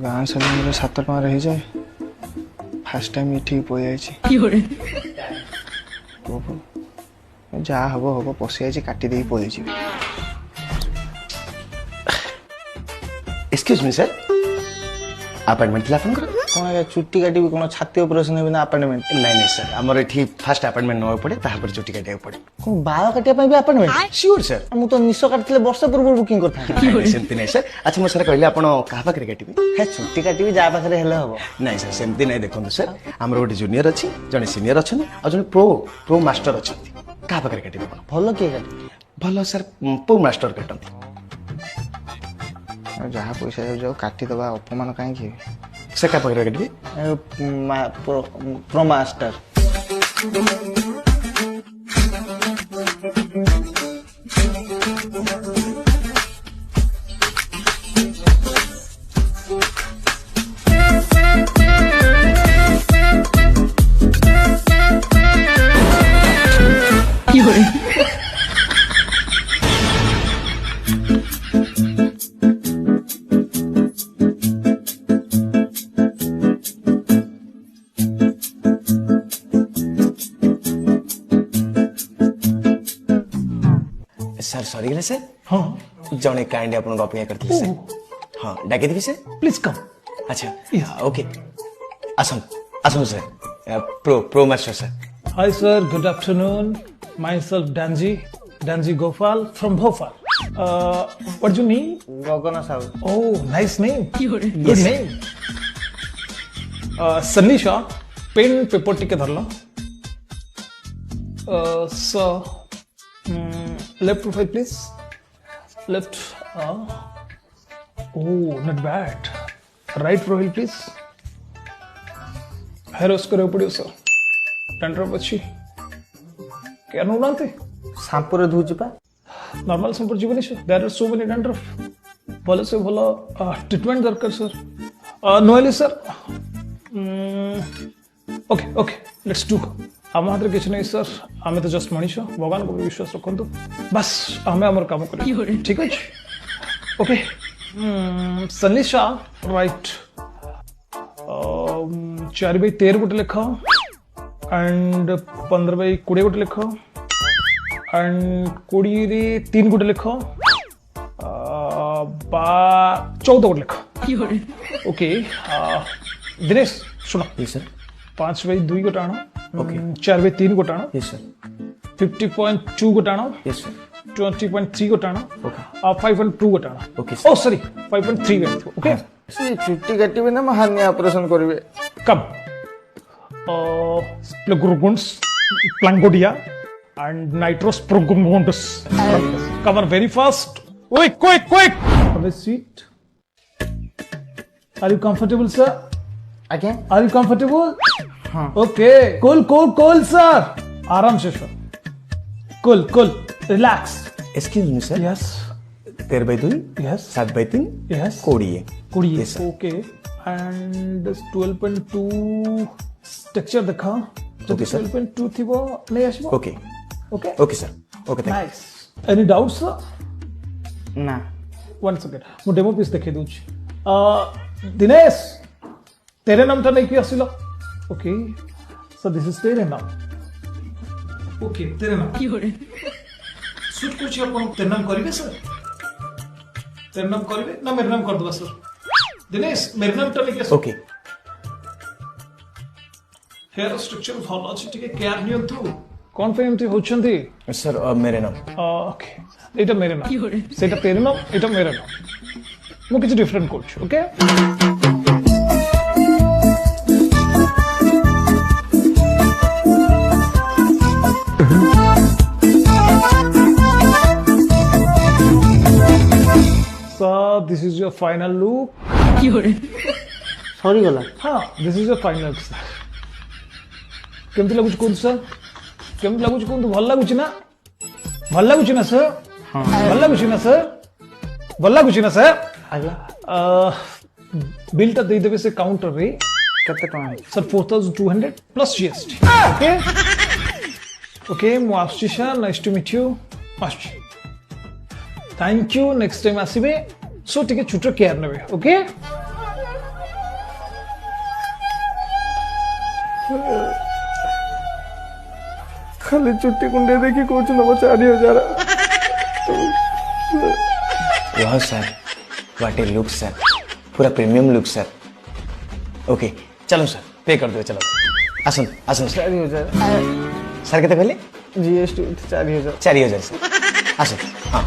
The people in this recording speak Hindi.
गाँ साल 7 टଙ୍କା रही जाए फास्ट टाइम ये ठीक पड़ जाए जहाँ हम हम पशि जाए काटी दे पड़े एक्सक्यूज मी सर अपॉइंटमेंट थिला आपन कौन आज्ञा चुट्टी काटी कौन छाती ऑपरेशन है अपॉइंटमेंट नहीं सर आमर एठी फास्ट अपॉइंटमेंट नवा पड़े तापर चुटी काटिया पड़े कौन बाल काटिया भी अपॉइंटमेंट श्योर सर मु तो निश काटले वर्ष पूर्व बुकिंग करता सेमती नहीं सर अच्छा मो सर कहले आपण कहा पाखरे काटिबे है चुट्टी काटी जा पाखरे हेले हबो नहीं सर सेमती नहीं देखो सर आमर गोटे जूनियर अच्छी जने सीनियर अच्छा और जने प्रो मास्टर अच्छा कहा पाखरे काटिबे आपण भल किए काटी भल सर प्रो मास्टर काटंती जहाँ पैसा जाऊ काटी दबा अपमान कहीं से क्या पाखरे काटिबे प्रो मास्टर सर सॉरी गले सर हाँ जने काइंड अपन अपेक्षा करते सर हाँ डाके देबी सर प्लीज कम अच्छा ओके आसन आसन sir pro master sir hi sir good afternoon myself डांजी Gopal from Bhopal what you name Gagan Sahu oh nice name good name Sunny Shah pen paper टिके धरलो सो left profile please left oh not bad right profile please hair wash करे पड़ियो सर डैंड्रफ अच्छी क्या नौनाते शाम्पू रे धुची पा नॉर्मल शाम्पू जीवन sir there are so many dandruff भले से भला ट्रीटमेंट दरकार सर नोएली sir okay okay let's do आम हाथ किसी नहीं सर आम तो जस्ट मनीष भगवान को विश्वास रखु बस आम आम काम कर ठीक अच्छे ओके सन्नी शाह राइट 4/13 गोटे लिख एंड 15/20 गोटे लिख एंड 20/3 गोटे लिख 14 गोटे लिख ओके दिनेश सुनो सर 5/2 गोटे आण ओके 4/3 गोटे आण यस सर 50.2 गोटे आण यस सर 20.3 गोटे आण ओके 5.2 गोटे आण ओके ओ सॉरी 5.3 गए ओके से चुट्टी काटी ना हानिया ऑपरेशन करिवे कम स्प्लेगुरगुंड्स प्लांगोडिया एंड नाइट्रोस प्रोगुंडस come on very fast quick have a seat are you comfortable sir आज्ञा आर यू कंफर्टेबल हाँ ओके कूल सर आराम से सर cool relax excuse me sir yes 13/2 yes 7/3 yes 20 yes okay and 12.2 texture देखा Okay, sir. 12.2 थिबो नहीं आसीबो okay okay okay sir okay thank nice any doubts sir ना वन सेकंड मु डेमो पीस देखै दूछ दिनेश तेरे नाम तो नहीं कि आसिलो ओके सो दिस इज तेरे नाम ओके तेरे नाम शूट कुछ अपन तेरे नाम करिवे सर तेरे नाम करिवे ना मेरे नाम कर दबा सर दिनेश मेरे नाम तो नहीं कि ओके हेयर स्ट्रक्चर भल अछि टिके केयर नियंतु कोन पे एमती होछंती सर मेरे नाम ओके एटा मेरे नाम सेटा तेरे नाम एटा मेरे नाम मु किछ different coach okay So this is your final look. Sorry गला हाँ this is your final look sir. केमती लागुच कोन सर केमती लागुच कोन भल लागुच ना सर भल लागुच ना सर आज्ञा बिल ता दे देबे से काउंटर रे केते टका sir 4200 plus GST okay okay मु आछी sir nice to meet you आछी थैंक यू नेक्स्ट टाइम आसीबे सो टिके छुटो केयर नेबे ओके खाली चुट्टी कुंडे देखी कौन नब 4000 वाह sir what A look sir पूरा प्रीमियम लुक सर ओके चलो सर पे कर दो चलो आसन आसन सर 4000 सर केते कहले जीएसटी 4000 4000 सर आसन हाँ